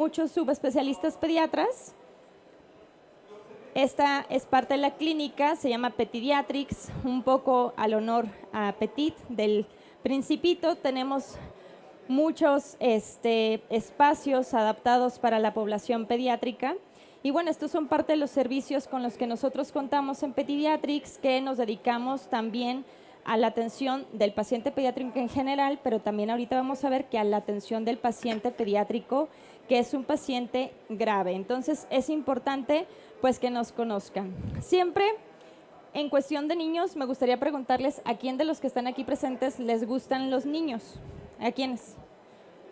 muchos subespecialistas pediatras. Esta es parte de la clínica, se llama Petidiatrics, un poco al honor a Petit del Principito. Tenemos muchos espacios adaptados para la población pediátrica. Y bueno, estos son parte de los servicios con los que nosotros contamos en Petidiatrics, que nos dedicamos también a la atención del paciente pediátrico en general, pero también ahorita vamos a ver que a la atención del paciente pediátrico, que es un paciente grave. Entonces, es importante pues que nos conozcan. Siempre, en cuestión de niños, me gustaría preguntarles a quién de los que están aquí presentes les gustan los niños. ¿A quiénes?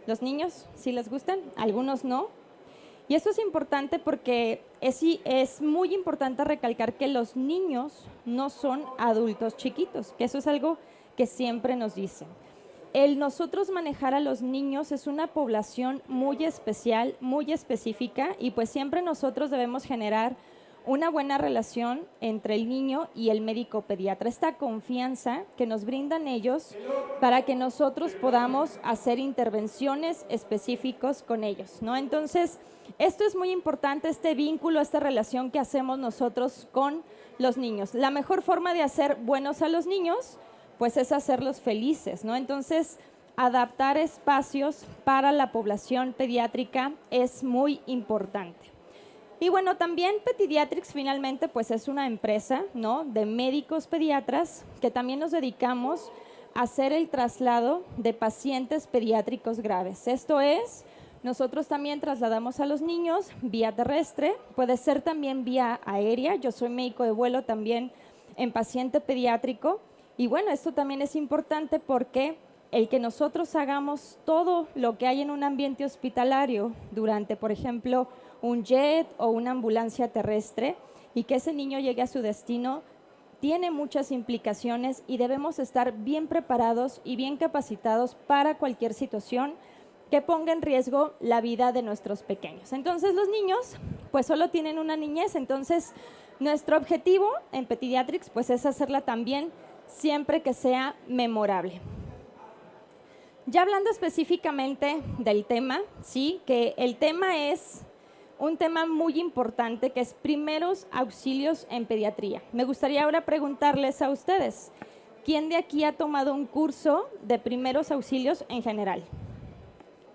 ¿Los niños? ¿Sí les gustan? Algunos no. Y esto es importante porque es muy importante recalcar que los niños no son adultos chiquitos, que eso es algo que siempre nos dicen. El nosotros manejar a los niños es una población muy especial, muy específica, y pues siempre nosotros debemos generar una buena relación entre el niño y el médico pediatra, esta confianza que nos brindan ellos para que nosotros podamos hacer intervenciones específicas con ellos, ¿no? Entonces, esto es muy importante, este vínculo, esta relación que hacemos nosotros con los niños. La mejor forma de hacer buenos a los niños, pues es hacerlos felices, ¿no? Entonces, adaptar espacios para la población pediátrica es muy importante. Y bueno, también Petidiatrics finalmente pues es una empresa, ¿no?, de médicos pediatras que también nos dedicamos a hacer el traslado de pacientes pediátricos graves. Esto es, nosotros también trasladamos a los niños vía terrestre, puede ser también vía aérea. Yo soy médico de vuelo también en paciente pediátrico. Y bueno, esto también es importante porque el que nosotros hagamos todo lo que hay en un ambiente hospitalario durante, por ejemplo, un jet o una ambulancia terrestre, y que ese niño llegue a su destino, tiene muchas implicaciones y debemos estar bien preparados y bien capacitados para cualquier situación que ponga en riesgo la vida de nuestros pequeños. Entonces, los niños pues solo tienen una niñez, entonces nuestro objetivo en Petidiatrics pues es hacerla también siempre que sea memorable. Ya hablando específicamente del tema, sí, que el tema es un tema muy importante, que es primeros auxilios en pediatría. Me gustaría ahora preguntarles a ustedes, ¿quién de aquí ha tomado un curso de primeros auxilios en general?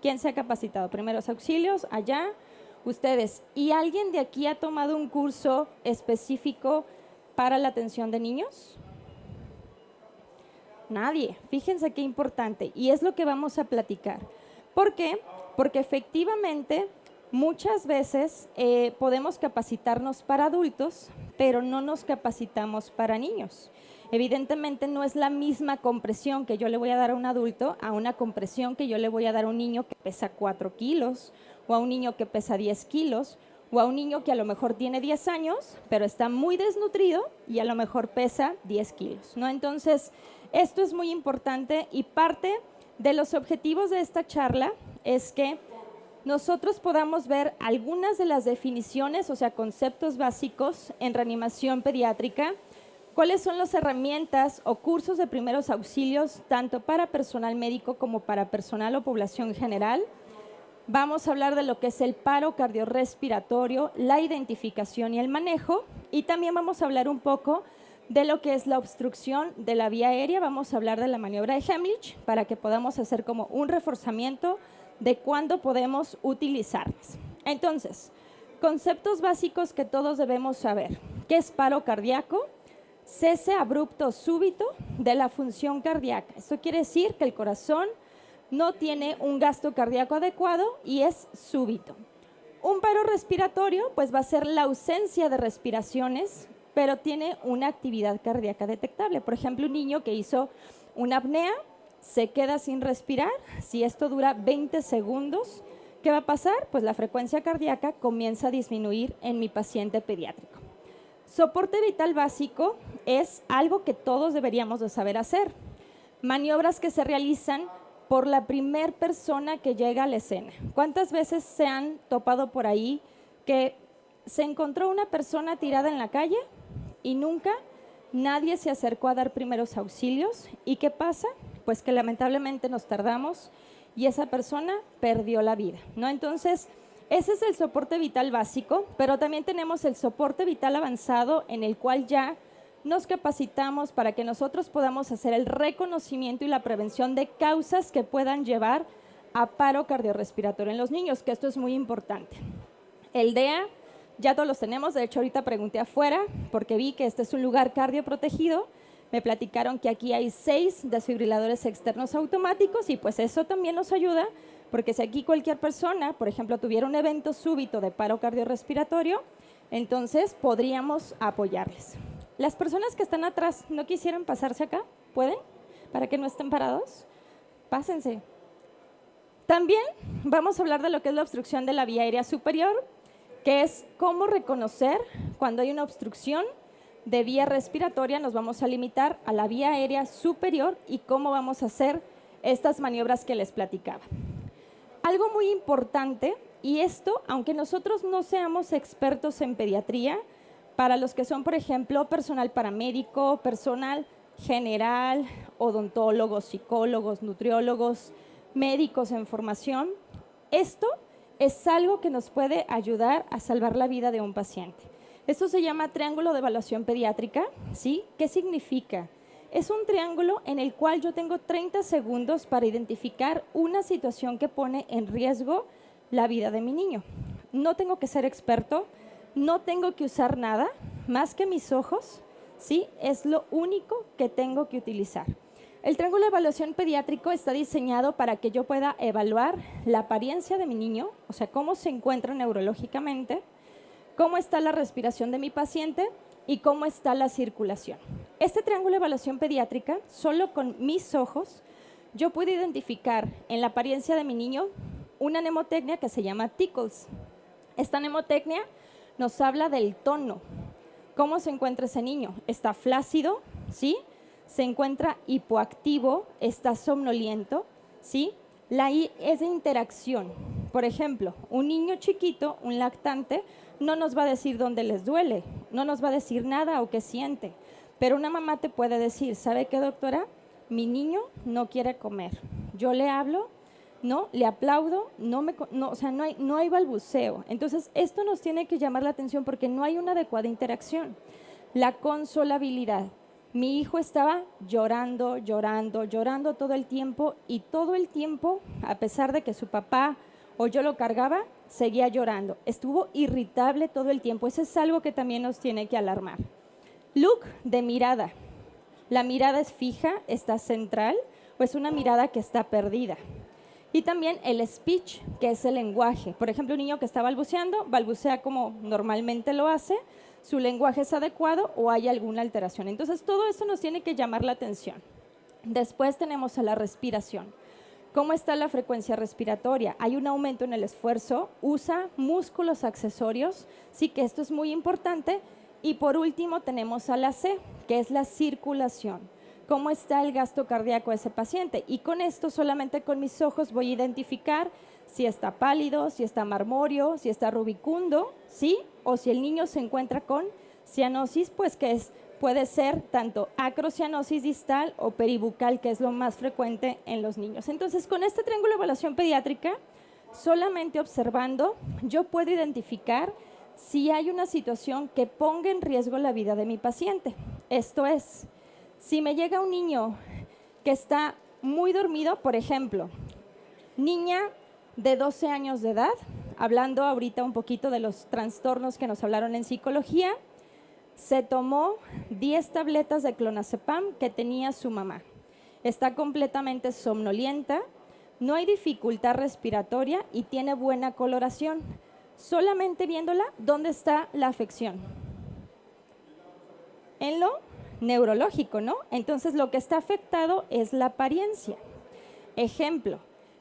¿Quién se ha capacitado? Primeros auxilios, allá, ustedes. ¿Y alguien de aquí ha tomado un curso específico para la atención de niños? Nadie. Fíjense qué importante, y es lo que vamos a platicar. ¿Por qué? Porque efectivamente muchas veces podemos capacitarnos para adultos, pero no nos capacitamos para niños. Evidentemente no es la misma compresión que yo le voy a dar a un adulto a una compresión que yo le voy a dar a un niño que pesa 4 kilos, o a un niño que pesa 10 kilos, o a un niño que a lo mejor tiene 10 años, pero está muy desnutrido y a lo mejor pesa 10 kilos, ¿no? Entonces, esto es muy importante, y parte de los objetivos de esta charla es que nosotros podamos ver algunas de las definiciones, o sea, conceptos básicos en reanimación pediátrica, cuáles son las herramientas o cursos de primeros auxilios, tanto para personal médico como para personal o población general. Vamos a hablar de lo que es el paro cardiorrespiratorio, la identificación y el manejo, y también vamos a hablar un poco de lo que es la obstrucción de la vía aérea. Vamos a hablar de la maniobra de Heimlich para que podamos hacer como un reforzamiento de cuándo podemos utilizarlas. Entonces, conceptos básicos que todos debemos saber. ¿Qué es paro cardíaco? Cese abrupto súbito de la función cardíaca. Esto quiere decir que el corazón no tiene un gasto cardíaco adecuado y es súbito. Un paro respiratorio pues va a ser la ausencia de respiraciones, pero tiene una actividad cardíaca detectable. Por ejemplo, un niño que hizo una apnea, se queda sin respirar. Si esto dura 20 segundos, ¿qué va a pasar? Pues la frecuencia cardíaca comienza a disminuir en mi paciente pediátrico. Soporte vital básico es algo que todos deberíamos de saber hacer. Maniobras que se realizan por la primera persona que llega a la escena. ¿Cuántas veces se han topado por ahí que se encontró una persona tirada en la calle y nunca nadie se acercó a dar primeros auxilios? ¿Y qué pasa? Pues que lamentablemente nos tardamos y esa persona perdió la vida, ¿no? Entonces, Ese es el soporte vital básico, pero también tenemos el soporte vital avanzado en el cual ya nos capacitamos para que nosotros podamos hacer el reconocimiento y la prevención de causas que puedan llevar a paro cardiorrespiratorio en los niños, que esto es muy importante. El DEA ya todos los tenemos, de hecho ahorita pregunté afuera porque vi que este es un lugar cardioprotegido. Me platicaron que aquí hay 6 desfibriladores externos automáticos y pues eso también nos ayuda porque si aquí cualquier persona, por ejemplo, tuviera un evento súbito de paro cardiorrespiratorio, entonces podríamos apoyarles. Las personas que están atrás, ¿no quisieran pasarse acá? ¿Pueden? Para que no estén parados. Pásense. También vamos a hablar de lo que es la obstrucción de la vía aérea superior, que es cómo reconocer cuando hay una obstrucción de vía respiratoria. Nos vamos a limitar a la vía aérea superior y cómo vamos a hacer estas maniobras que les platicaba. Algo muy importante, y esto, aunque nosotros no seamos expertos en pediatría, para los que son, por ejemplo, personal paramédico, personal general, odontólogos, psicólogos, nutriólogos, médicos en formación, esto es algo que nos puede ayudar a salvar la vida de un paciente. Esto se llama triángulo de evaluación pediátrica, ¿sí? ¿Qué significa? Es un triángulo en el cual yo tengo 30 segundos para identificar una situación que pone en riesgo la vida de mi niño. No tengo que ser experto, no tengo que usar nada más que mis ojos, ¿sí? Es lo único que tengo que utilizar. El triángulo de evaluación pediátrico está diseñado para que yo pueda evaluar la apariencia de mi niño, o sea, cómo se encuentra neurológicamente, cómo está la respiración de mi paciente y cómo está la circulación. Este triángulo de evaluación pediátrica, solo con mis ojos, yo puedo identificar en la apariencia de mi niño una mnemotecnia que se llama Tickles. Esta mnemotecnia nos habla del tono. ¿Cómo se encuentra ese niño? ¿Está flácido? ¿Sí? ¿Se encuentra hipoactivo? ¿Está somnoliento? ¿Sí? La I es de interacción. Por ejemplo, un niño chiquito, un lactante, no nos va a decir dónde les duele, no nos va a decir nada o qué siente. Pero una mamá te puede decir, ¿sabe qué, doctora? Mi niño no quiere comer. Yo le hablo, no, le aplaudo, o sea, no hay balbuceo. Entonces, esto nos tiene que llamar la atención porque no hay una adecuada interacción. La consolabilidad. Mi hijo estaba llorando, llorando, llorando todo el tiempo y todo el tiempo, a pesar de que su papá o yo lo cargaba, seguía llorando. Estuvo irritable todo el tiempo. Eso es algo que también nos tiene que alarmar. Look de mirada. La mirada es fija, está central o es una mirada que está perdida. Y también el speech, que es el lenguaje. Por ejemplo, un niño que está balbuceando, balbucea como normalmente lo hace, su lenguaje es adecuado o hay alguna alteración. Entonces, todo eso nos tiene que llamar la atención. Después tenemos a la respiración. ¿Cómo está la frecuencia respiratoria? ¿Hay un aumento en el esfuerzo? ¿Usa músculos accesorios? Sí, que esto es muy importante. Y por último tenemos a la C, que es la circulación. ¿Cómo está el gasto cardíaco de ese paciente? Y con esto, solamente con mis ojos, voy a identificar si está pálido, si está marmóreo, si está rubicundo, ¿sí? O si el niño se encuentra con cianosis, pues que puede ser tanto acrocianosis distal o peribucal, que es lo más frecuente en los niños. Entonces, con este triángulo de evaluación pediátrica, solamente observando, yo puedo identificar si hay una situación que ponga en riesgo la vida de mi paciente. Esto es, si me llega un niño que está muy dormido, por ejemplo, niña de 12 años de edad, hablando ahorita un poquito de los trastornos que nos hablaron en psicología, se tomó 10 tabletas de clonazepam que tenía su mamá. Está completamente somnolienta, no hay dificultad respiratoria y tiene buena coloración. Solamente viéndola, ¿dónde está la afección? En lo neurológico, ¿no? Entonces, lo que está afectado es la apariencia. Ejemplo,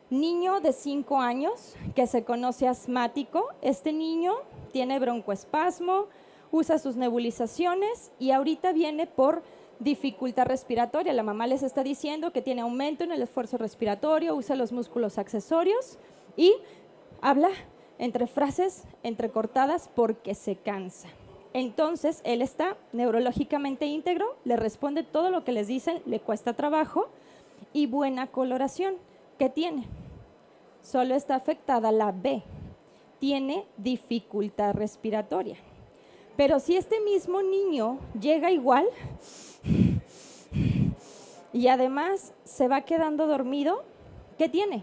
niño de 5 años que se conoce asmático. Este niño tiene broncoespasmo, usa sus nebulizaciones y ahorita viene por dificultad respiratoria. La mamá les está diciendo que tiene aumento en el esfuerzo respiratorio, usa los músculos accesorios y habla entre frases entrecortadas porque se cansa. Entonces, él está neurológicamente íntegro, le responde todo lo que les dicen, le cuesta trabajo y buena coloración. ¿Qué tiene? Solo está afectada la B. tiene dificultad respiratoria. Pero si este mismo niño llega igual y además se va quedando dormido, ¿qué tiene?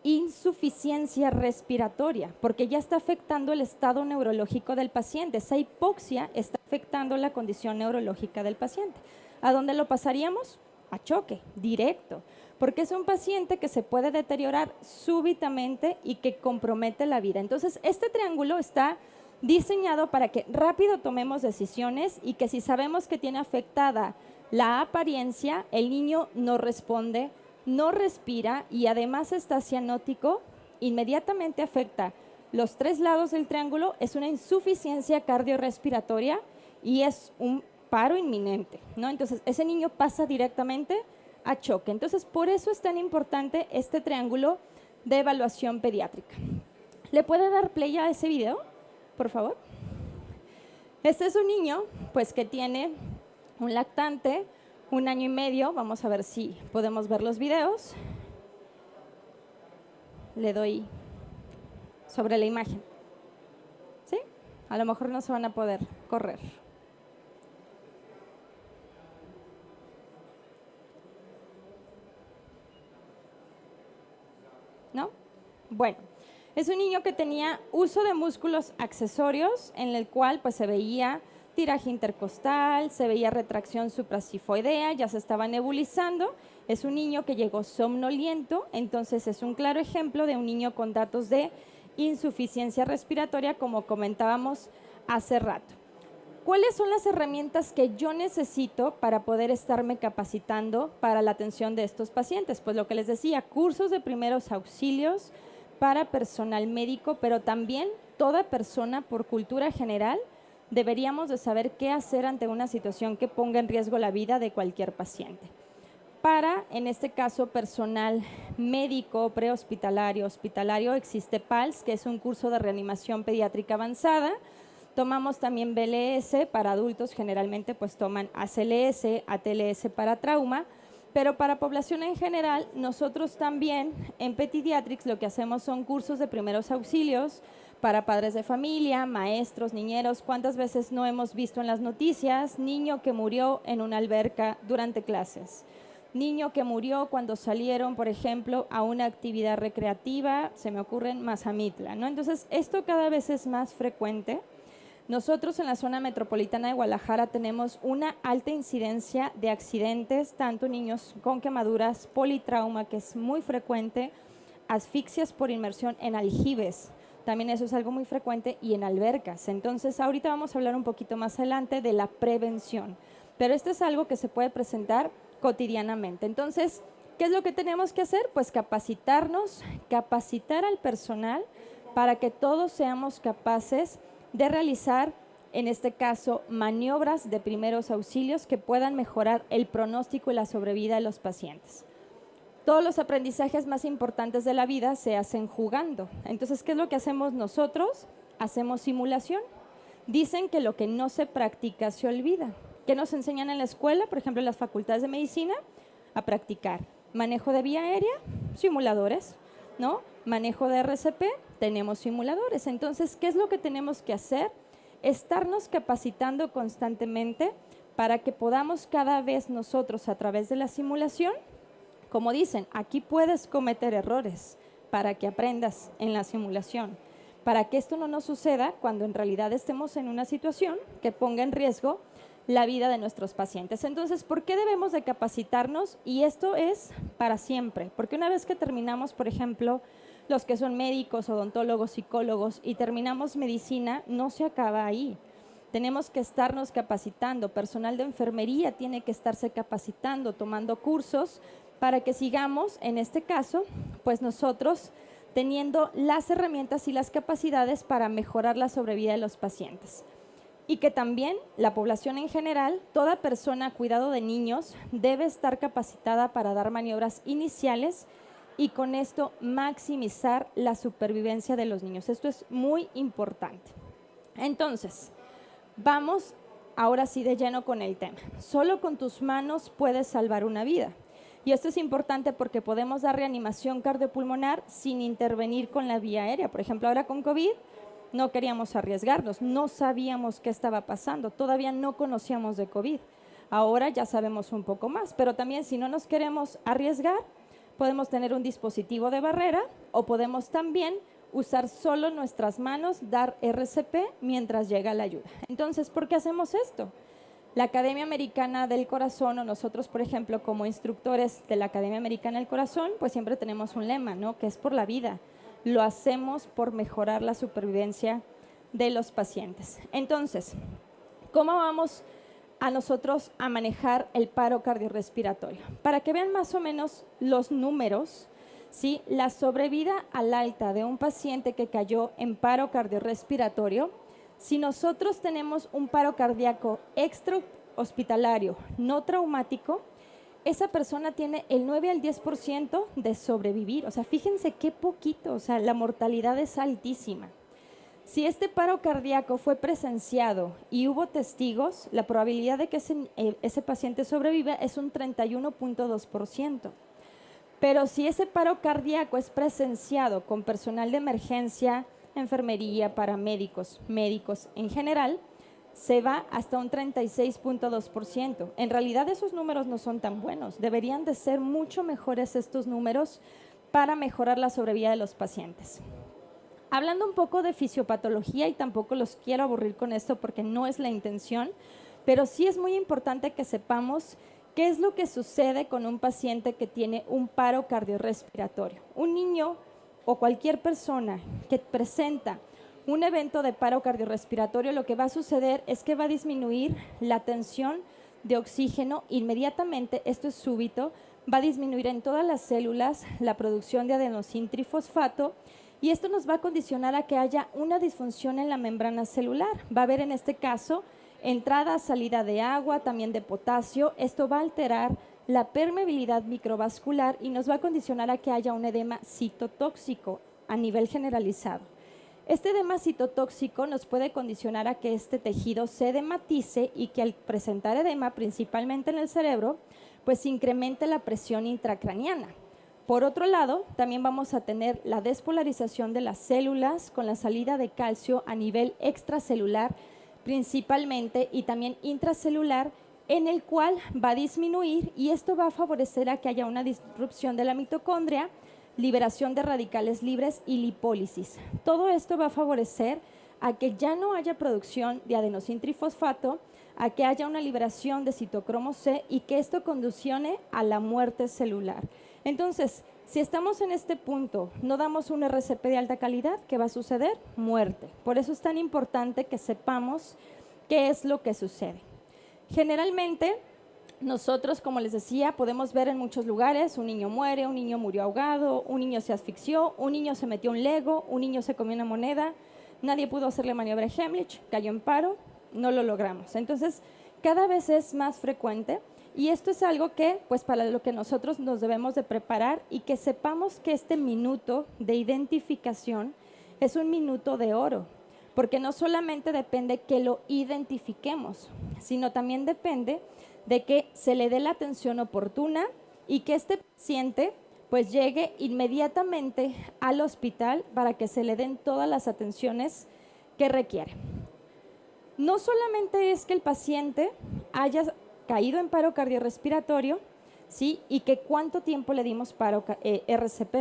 Insuficiencia respiratoria, porque ya está afectando el estado neurológico del paciente. Esa hipoxia está afectando la condición neurológica del paciente. ¿A dónde lo pasaríamos? A choque, directo, porque es un paciente que se puede deteriorar súbitamente y que compromete la vida. Entonces, este triángulo está diseñado para que rápido tomemos decisiones y que si sabemos que tiene afectada la apariencia, el niño no responde, no respira y además está cianótico, inmediatamente afecta los 3 lados del triángulo, es una insuficiencia cardiorrespiratoria y es un paro inminente, ¿no? Entonces, ese niño pasa directamente a choque. Entonces, por eso es tan importante este triángulo de evaluación pediátrica. ¿Le puede dar play a ese video, por favor? Este es un niño, pues, que tiene un lactante, 1 año y medio. Vamos a ver si podemos ver los videos. Le doy sobre la imagen. ¿Sí? A lo mejor no se van a poder correr. ¿No? Bueno, es un niño que tenía uso de músculos accesorios en el cual pues se veía tiraje intercostal, se veía retracción suprasifoidea, ya se estaba nebulizando. Es un niño que llegó somnoliento, entonces es un claro ejemplo de un niño con datos de insuficiencia respiratoria, como comentábamos hace rato. ¿Cuáles son las herramientas que yo necesito para poder estarme capacitando para la atención de estos pacientes? Pues lo que les decía, cursos de primeros auxilios para personal médico, pero también toda persona por cultura general deberíamos de saber qué hacer ante una situación que ponga en riesgo la vida de cualquier paciente. Para, en este caso, personal médico, prehospitalario, hospitalario, existe PALS, que es un curso de reanimación pediátrica avanzada. Tomamos también BLS para adultos, generalmente pues toman ACLS, ATLS para trauma, pero para población en general, nosotros también en Petidiatrics lo que hacemos son cursos de primeros auxilios para padres de familia, maestros, niñeros. ¿Cuántas veces no hemos visto en las noticias niño que murió en una alberca durante clases? Niño que murió cuando salieron, por ejemplo, a una actividad recreativa, se me ocurre en Mazamitla, ¿no? Entonces, esto cada vez es más frecuente. Nosotros en la zona metropolitana de Guadalajara tenemos una alta incidencia de accidentes, tanto niños con quemaduras, politrauma, que es muy frecuente, asfixias por inmersión en aljibes, también eso es algo muy frecuente, y en albercas. Entonces, ahorita vamos a hablar un poquito más adelante de la prevención, pero esto es algo que se puede presentar cotidianamente. Entonces, ¿qué es lo que tenemos que hacer? Pues capacitarnos, capacitar al personal para que todos seamos capaces de realizar, en este caso, maniobras de primeros auxilios que puedan mejorar el pronóstico y la sobrevida de los pacientes. Todos los aprendizajes más importantes de la vida se hacen jugando. Entonces, ¿qué es lo que hacemos nosotros? Hacemos simulación. Dicen que lo que no se practica se olvida. ¿Qué nos enseñan en la escuela? Por ejemplo, en las facultades de medicina, a practicar manejo de vía aérea, simuladores, ¿no? Manejo de RCP, tenemos simuladores. Entonces, ¿qué es lo que tenemos que hacer? Estarnos capacitando constantemente para que podamos cada vez nosotros, a través de la simulación, como dicen, aquí puedes cometer errores para que aprendas en la simulación, para que esto no nos suceda cuando en realidad estemos en una situación que ponga en riesgo la vida de nuestros pacientes. Entonces, ¿por qué debemos de capacitarnos? Y esto es para siempre, porque una vez que terminamos, por ejemplo, los que son médicos, odontólogos, psicólogos, y terminamos medicina, no se acaba ahí. Tenemos que estarnos capacitando, personal de enfermería tiene que estarse capacitando, tomando cursos, para que sigamos, en este caso, pues nosotros teniendo las herramientas y las capacidades para mejorar la sobrevida de los pacientes. Y que también la población en general, toda persona a cuidado de niños debe estar capacitada para dar maniobras iniciales y con esto maximizar la supervivencia de los niños. Esto es muy importante. Entonces, vamos ahora sí de lleno con el tema. Solo con tus manos puedes salvar una vida. Y esto es importante porque podemos dar reanimación cardiopulmonar sin intervenir con la vía aérea. Por ejemplo, ahora con COVID no queríamos arriesgarnos, no sabíamos qué estaba pasando, todavía no conocíamos de COVID. Ahora ya sabemos un poco más, pero también si no nos queremos arriesgar, podemos tener un dispositivo de barrera o podemos también usar solo nuestras manos, dar RCP mientras llega la ayuda. Entonces, ¿por qué hacemos esto? La Academia Americana del Corazón o nosotros, por ejemplo, como instructores de la Academia Americana del Corazón, pues siempre tenemos un lema, ¿no? Que es por la vida. Lo hacemos por mejorar la supervivencia de los pacientes. Entonces, ¿cómo vamos a nosotros a manejar el paro cardiorrespiratorio? Para que vean más o menos los números, ¿sí? La sobrevida al alta de un paciente que cayó en paro cardiorrespiratorio, si nosotros tenemos un paro cardíaco extrahospitalario no traumático, esa persona tiene el 9 al 10% de sobrevivir. O sea, fíjense qué poquito, o sea, la mortalidad es altísima. Si este paro cardíaco fue presenciado y hubo testigos, la probabilidad de que ese paciente sobreviva es un 31.2%. Pero si ese paro cardíaco es presenciado con personal de emergencia, enfermería, paramédicos, médicos en general, se va hasta un 36.2%. En realidad esos números no son tan buenos, deberían de ser mucho mejores estos números para mejorar la sobrevida de los pacientes. Hablando un poco de fisiopatología, y tampoco los quiero aburrir con esto porque no es la intención, pero sí es muy importante que sepamos qué es lo que sucede con un paciente que tiene un paro cardiorrespiratorio. Un niño o cualquier persona que presenta un evento de paro cardiorrespiratorio, lo que va a suceder es que va a disminuir la tensión de oxígeno inmediatamente, esto es súbito, va a disminuir en todas las células la producción de adenosín trifosfato y esto nos va a condicionar a que haya una disfunción en la membrana celular. Va a haber en este caso entrada, salida de agua, también de potasio. Esto va a alterar la permeabilidad microvascular y nos va a condicionar a que haya un edema citotóxico a nivel generalizado. Este edema citotóxico nos puede condicionar a que este tejido se edematice y que al presentar edema, principalmente en el cerebro, pues incremente la presión intracraniana. Por otro lado, también vamos a tener la despolarización de las células con la salida de calcio a nivel extracelular principalmente y también intracelular, en el cual va a disminuir y esto va a favorecer a que haya una disrupción de la mitocondria, liberación de radicales libres y lipólisis. Todo esto va a favorecer a que ya no haya producción de adenosín trifosfato, a que haya una liberación de citocromo C y que esto conducione a la muerte celular. Entonces, si estamos en este punto, no damos un RCP de alta calidad, ¿qué va a suceder? Muerte. Por eso es tan importante que sepamos qué es lo que sucede. Generalmente, nosotros, como les decía, podemos ver en muchos lugares, un niño muere, un niño murió ahogado, un niño se asfixió, un niño se metió un Lego, un niño se comió una moneda, nadie pudo hacerle maniobra de Heimlich, cayó en paro, no lo logramos. Entonces, cada vez es más frecuente. Y esto es algo que, pues para lo que nosotros nos debemos de preparar y que sepamos que este minuto de identificación es un minuto de oro, porque no solamente depende que lo identifiquemos, sino también depende de que se le dé la atención oportuna y que este paciente pues llegue inmediatamente al hospital para que se le den todas las atenciones que requiere. No solamente es que el paciente haya caído en paro cardiorrespiratorio, ¿sí? Y que cuánto tiempo le dimos RCP,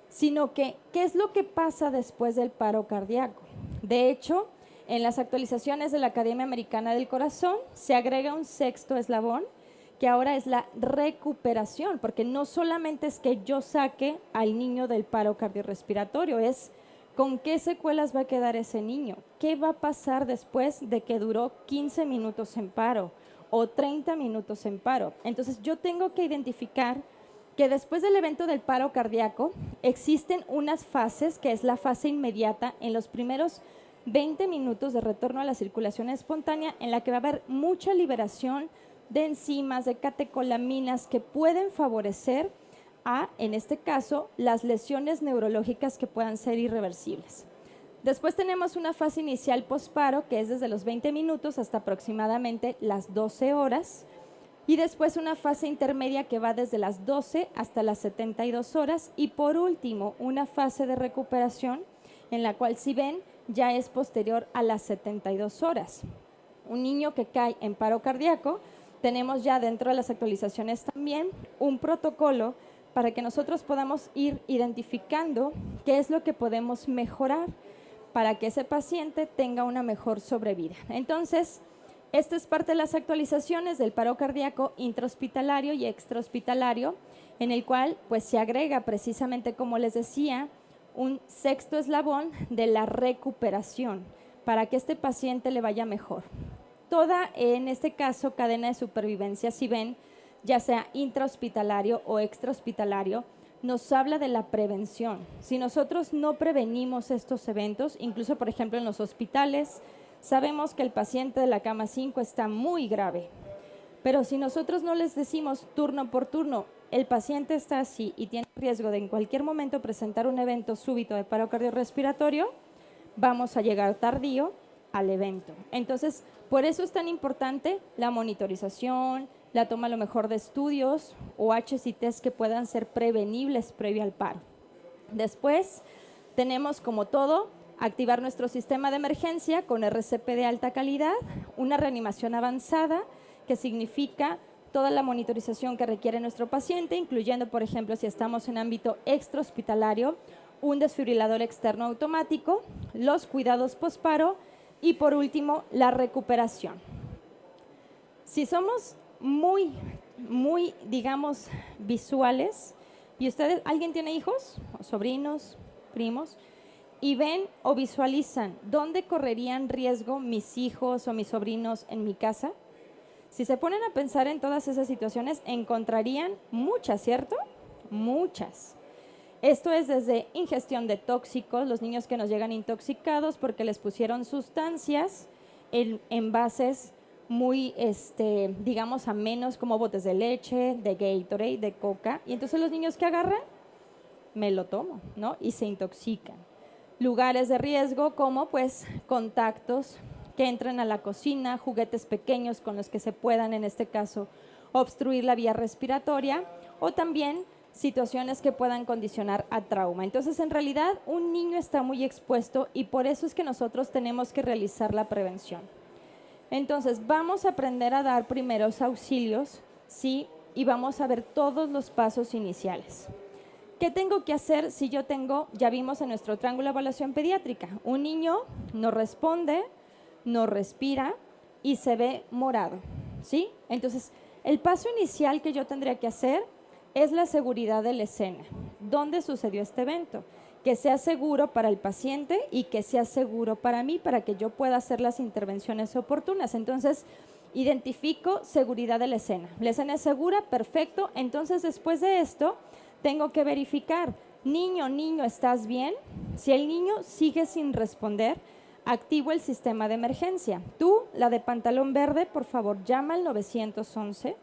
sino que qué es lo que pasa después del paro cardíaco. De hecho, en las actualizaciones de la Academia Americana del Corazón se agrega un sexto eslabón que ahora es la recuperación, porque no solamente es que yo saque al niño del paro cardiorrespiratorio, es con qué secuelas va a quedar ese niño, qué va a pasar después de que duró 15 minutos en paro o 30 minutos en paro. Entonces yo tengo que identificar que después del evento del paro cardíaco existen unas fases, que es la fase inmediata en los primeros 20 minutos de retorno a la circulación espontánea, en la que va a haber mucha liberación de enzimas, de catecolaminas que pueden favorecer a, en este caso, las lesiones neurológicas que puedan ser irreversibles. Después tenemos una fase inicial postparo, que es desde los 20 minutos hasta aproximadamente las 12 horas, Y después una fase intermedia que va desde las 12 hasta las 72 horas. Y por último, una fase de recuperación en la cual, si ven, ya es posterior a las 72 horas. Un niño que cae en paro cardíaco, tenemos ya dentro de las actualizaciones también un protocolo para que nosotros podamos ir identificando qué es lo que podemos mejorar para que ese paciente tenga una mejor sobrevida. Entonces, esta es parte de las actualizaciones del paro cardíaco intrahospitalario y extrahospitalario, en el cual pues se agrega precisamente, como les decía, un sexto eslabón de la recuperación para que este paciente le vaya mejor. Toda, en este caso, cadena de supervivencia, si ven, ya sea intrahospitalario o extrahospitalario, nos habla de la prevención. Si nosotros no prevenimos estos eventos, incluso por ejemplo en los hospitales, sabemos que el paciente de la cama 5 está muy grave, pero si nosotros no les decimos turno por turno, el paciente está así y tiene riesgo de en cualquier momento presentar un evento súbito de paro cardiorrespiratorio, vamos a llegar tardío al evento. Entonces, por eso es tan importante la monitorización, la toma a lo mejor de estudios o H's y T's que puedan ser prevenibles previo al paro. Después, tenemos como todo, activar nuestro sistema de emergencia con RCP de alta calidad, una reanimación avanzada, que significa toda la monitorización que requiere nuestro paciente, incluyendo, por ejemplo, si estamos en ámbito extrahospitalario, un desfibrilador externo automático, los cuidados posparo y, por último, la recuperación. Si somos muy, digamos, visuales, y ustedes, ¿alguien tiene hijos, o sobrinos, primos? Y ven o visualizan dónde correrían riesgo mis hijos o mis sobrinos en mi casa. Si se ponen a pensar en todas esas situaciones, encontrarían muchas, ¿cierto? Muchas. Esto es desde ingestión de tóxicos, los niños que nos llegan intoxicados porque les pusieron sustancias en envases muy, digamos, amenos, como botes de leche, de Gatorade, de Coca. Y entonces los niños que agarran, me lo tomo, ¿no? Y se intoxican. Lugares de riesgo como, pues, contactos que entran a la cocina, juguetes pequeños con los que se puedan, en este caso, obstruir la vía respiratoria, o también situaciones que puedan condicionar a trauma. Entonces, en realidad, un niño está muy expuesto y por eso es que nosotros tenemos que realizar la prevención. Entonces, vamos a aprender a dar primeros auxilios, ¿sí? Y vamos a ver todos los pasos iniciales. ¿Qué tengo que hacer si yo tengo, ya vimos en nuestro triángulo de evaluación pediátrica, un niño no responde, no respira y se ve morado, ¿sí? Entonces, el paso inicial que yo tendría que hacer es la seguridad de la escena. ¿Dónde sucedió este evento? Que sea seguro para el paciente y que sea seguro para mí, para que yo pueda hacer las intervenciones oportunas. Entonces, identifico seguridad de la escena. La escena es segura, perfecto. Entonces, después de esto, tengo que verificar, niño, ¿estás bien? Si el niño sigue sin responder, activo el sistema de emergencia. Tú, la de pantalón verde, por favor, llama al 911.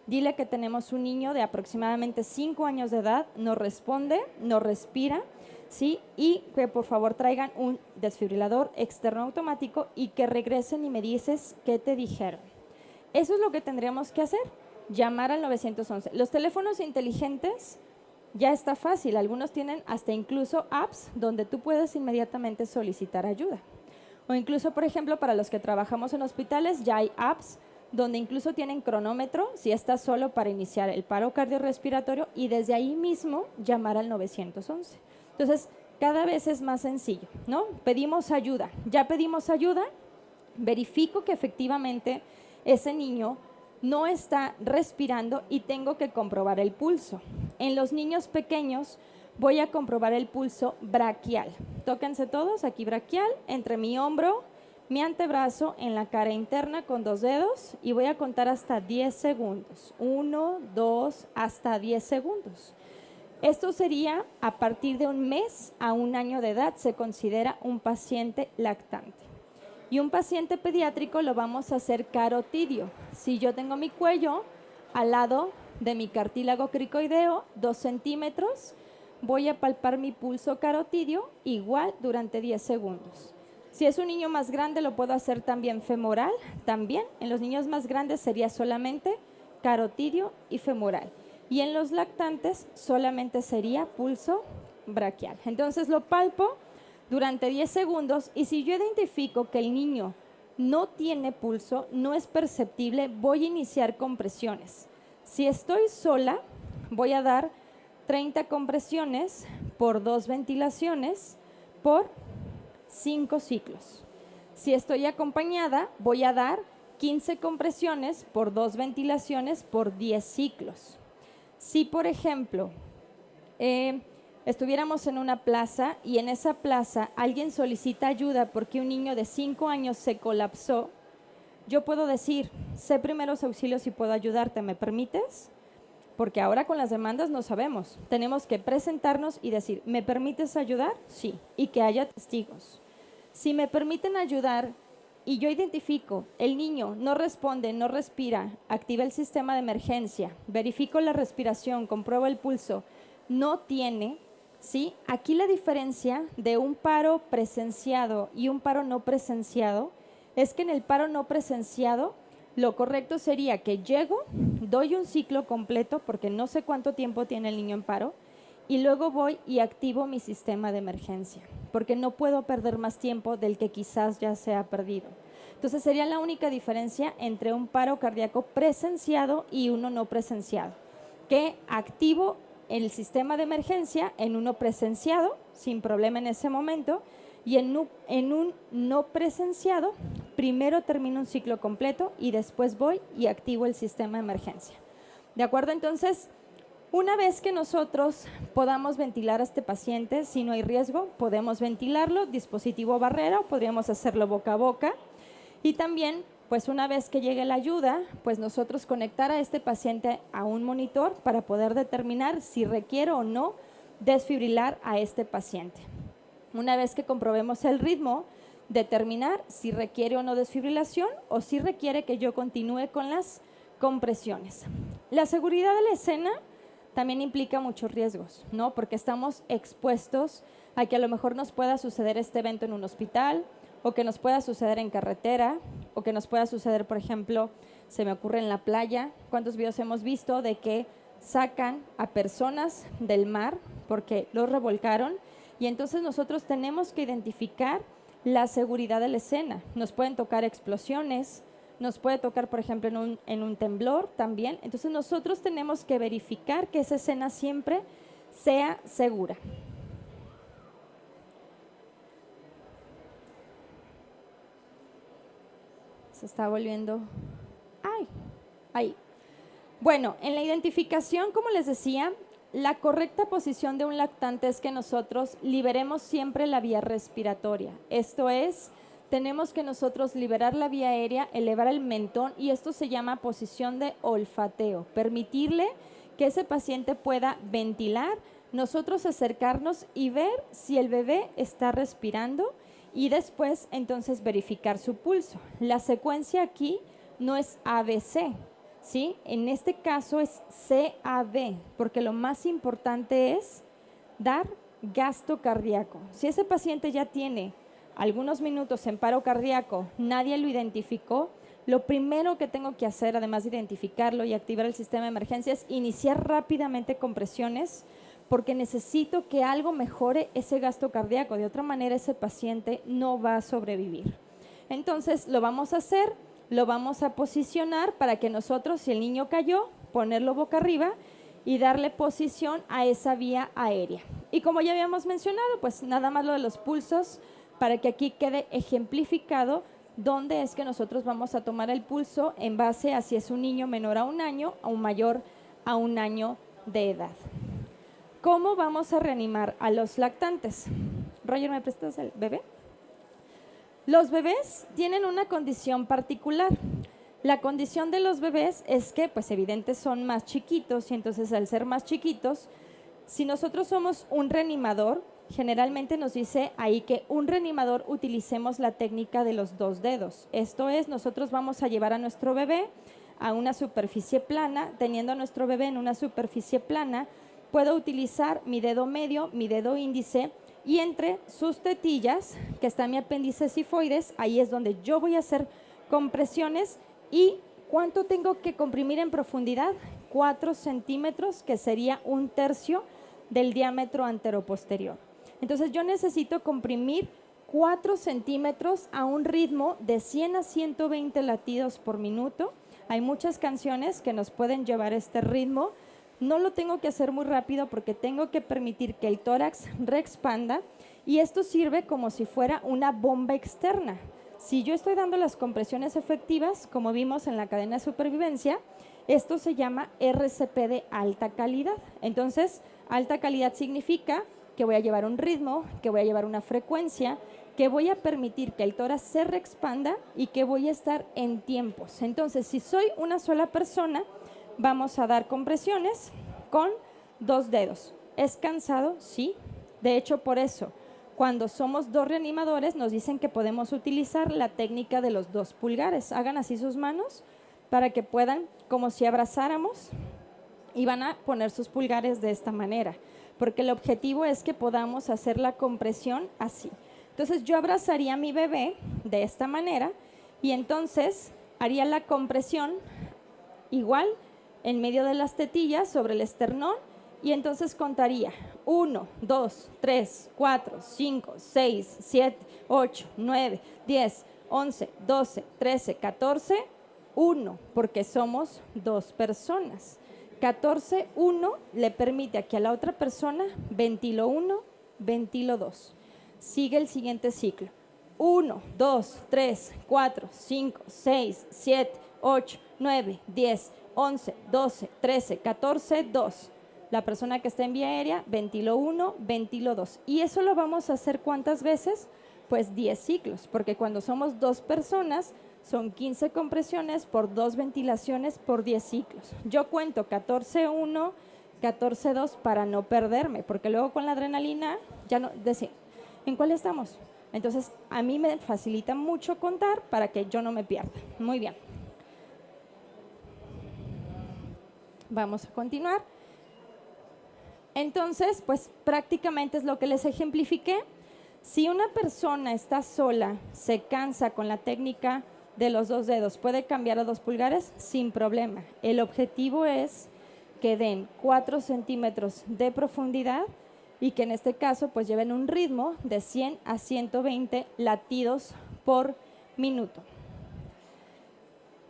Dile que tenemos un niño de aproximadamente 5 años de edad, no responde, no respira, ¿sí? Y que por favor traigan un desfibrilador externo automático y que regresen y me dices qué te dijeron. Eso es lo que tendríamos que hacer, llamar al 911. Los teléfonos inteligentes ya está fácil, algunos tienen hasta incluso apps donde tú puedes inmediatamente solicitar ayuda. O incluso, por ejemplo, para los que trabajamos en hospitales, ya hay apps donde incluso tienen cronómetro si estás solo para iniciar el paro cardiorrespiratorio y desde ahí mismo llamar al 911. Entonces, cada vez es más sencillo, ¿no? Pedimos ayuda. Ya pedimos ayuda, verifico que efectivamente ese niño no está respirando y tengo que comprobar el pulso. En los niños pequeños voy a comprobar el pulso braquial. Tóquense todos, aquí braquial, entre mi hombro, mi antebrazo, en la cara interna con 2 dedos y voy a contar hasta 10 segundos. 1, 2, hasta 10 segundos. Esto sería a partir de 1 mes a 1 año de edad, se considera un paciente lactante. Y un paciente pediátrico lo vamos a hacer carotidio. Si yo tengo mi cuello al lado de mi cartílago cricoideo, 2 centímetros, voy a palpar mi pulso carotidio igual durante 10 segundos. Si es un niño más grande, lo puedo hacer también femoral, también. En los niños más grandes sería solamente carotidio y femoral. Y en los lactantes solamente sería pulso braquial. Entonces lo palpo durante 10 segundos y si yo identifico que el niño no tiene pulso, no es perceptible, voy a iniciar compresiones. Si estoy sola, voy a dar 30 compresiones por 2 ventilaciones por 5 ciclos. Si estoy acompañada, voy a dar 15 compresiones por 2 ventilaciones por 10 ciclos. Si, por ejemplo, estuviéramos en una plaza y en esa plaza alguien solicita ayuda porque un niño de 5 años se colapsó, yo puedo decir, sé primeros auxilios y puedo ayudarte, ¿me permites? Porque ahora con las demandas no sabemos. Tenemos que presentarnos y decir, ¿me permites ayudar? Sí, y que haya testigos. Si me permiten ayudar y yo identifico, el niño no responde, no respira, activa el sistema de emergencia, verifico la respiración, compruebo el pulso, no tiene, ¿sí? Aquí la diferencia de un paro presenciado y un paro no presenciado es que en el paro no presenciado lo correcto sería que llego, doy un ciclo completo porque no sé cuánto tiempo tiene el niño en paro y luego voy y activo mi sistema de emergencia porque no puedo perder más tiempo del que quizás ya se ha perdido. Entonces sería la única diferencia entre un paro cardíaco presenciado y uno no presenciado, que activo el sistema de emergencia en uno presenciado sin problema en ese momento y en un no presenciado, primero termino un ciclo completo y después voy y activo el sistema de emergencia. ¿De acuerdo? Entonces, una vez que nosotros podamos ventilar a este paciente, si no hay riesgo, podemos ventilarlo, dispositivo barrera, o podríamos hacerlo boca a boca. Y también, pues una vez que llegue la ayuda, pues nosotros conectar a este paciente a un monitor para poder determinar si requiere o no desfibrilar a este paciente. Una vez que comprobemos el ritmo, determinar si requiere o no desfibrilación o si requiere que yo continúe con las compresiones. La seguridad de la escena también implica muchos riesgos, ¿no? Porque estamos expuestos a que a lo mejor nos pueda suceder este evento en un hospital o que nos pueda suceder en carretera o que nos pueda suceder, por ejemplo, se me ocurre en la playa. ¿Cuántos videos hemos visto de que sacan a personas del mar porque los revolcaron? Y entonces nosotros tenemos que identificar la seguridad de la escena. Nos pueden tocar explosiones, nos puede tocar, por ejemplo, en un temblor también. Entonces nosotros tenemos que verificar que esa escena siempre sea segura. Se está volviendo... ¡Ay! Ahí. Bueno, en la identificación, como les decía, la correcta posición de un lactante es que nosotros liberemos siempre la vía respiratoria. Esto es, tenemos que nosotros liberar la vía aérea, elevar el mentón y esto se llama posición de olfateo. Permitirle que ese paciente pueda ventilar, nosotros acercarnos y ver si el bebé está respirando y después entonces verificar su pulso. La secuencia aquí no es ABC. ¿Sí? En este caso es CAB, porque lo más importante es dar gasto cardíaco. Si ese paciente ya tiene algunos minutos en paro cardíaco, nadie lo identificó, lo primero que tengo que hacer, además de identificarlo y activar el sistema de emergencia, es iniciar rápidamente compresiones, porque necesito que algo mejore ese gasto cardíaco. De otra manera, ese paciente no va a sobrevivir. Entonces, lo vamos a hacer. Lo vamos a posicionar para que nosotros, si el niño cayó, ponerlo boca arriba y darle posición a esa vía aérea. Y como ya habíamos mencionado, pues nada más lo de los pulsos para que aquí quede ejemplificado dónde es que nosotros vamos a tomar el pulso en base a si es un niño menor a 1 año o mayor a 1 año de edad. ¿Cómo vamos a reanimar a los lactantes? Roger, ¿me prestas el bebé? Los bebés tienen una condición particular. La condición de los bebés es que, pues evidente, son más chiquitos y entonces al ser más chiquitos, si nosotros somos un reanimador, generalmente nos dice ahí que un reanimador utilicemos la técnica de los 2 dedos. Esto es, nosotros vamos a llevar a nuestro bebé a una superficie plana. Teniendo a nuestro bebé en una superficie plana, puedo utilizar mi dedo medio, mi dedo índice, y entre sus tetillas, que está mi apéndice cifoides, ahí es donde yo voy a hacer compresiones y ¿Cuánto tengo que comprimir en profundidad? 4 centímetros, que sería 1/3 del diámetro anteroposterior. Entonces yo necesito comprimir 4 centímetros a un ritmo de 100 a 120 latidos por minuto. Hay muchas canciones que nos pueden llevar a este ritmo. No lo tengo que hacer muy rápido porque tengo que permitir que el tórax reexpanda, y esto sirve como si fuera una bomba externa. Si yo estoy dando las compresiones efectivas, como vimos en la cadena de supervivencia, esto se llama RCP de alta calidad. Entonces, alta calidad significa que voy a llevar un ritmo, que voy a llevar una frecuencia, que voy a permitir que el tórax se reexpanda y que voy a estar en tiempos. Entonces, si soy una sola persona, vamos a dar compresiones con 2 dedos. ¿Es cansado? Sí. De hecho, por eso, cuando somos 2 reanimadores, nos dicen que podemos utilizar la técnica de los 2 pulgares. Hagan así sus manos para que puedan, como si abrazáramos, y van a poner sus pulgares de esta manera, porque el objetivo es que podamos hacer la compresión así. Entonces yo abrazaría a mi bebé de esta manera y entonces haría la compresión igual en medio de las tetillas sobre el esternón, y entonces contaría 1, 2, 3, 4, 5, 6, 7, 8, 9, 10, 11, 12, 13, 14, 1, porque somos 2 personas. 14, 1 le permite a que a la otra persona ventilo 1, ventilo 2. Sigue el siguiente ciclo. 1, 2, 3, 4, 5, 6, 7, 8, 9, 10, 11, 12, 13, 14, 2. La persona que está en vía aérea, ventilo 1, ventilo 2. ¿Y eso lo vamos a hacer cuántas veces? Pues 10 ciclos, porque cuando somos 2 personas, son 15 compresiones por 2 ventilaciones por 10 ciclos. Yo cuento 14-1, 14-2 para no perderme, porque luego con la adrenalina ya no decir, ¿en cuál estamos? Entonces, a mí me facilita mucho contar para que yo no me pierda. Muy bien. Vamos a continuar. Entonces, pues prácticamente es lo que les ejemplifiqué. Si una persona está sola, se cansa con la técnica de los 2 dedos, ¿puede cambiar a 2 pulgares? Sin problema. El objetivo es que den 4 centímetros de profundidad y que en este caso pues lleven un ritmo de 100 a 120 latidos por minuto.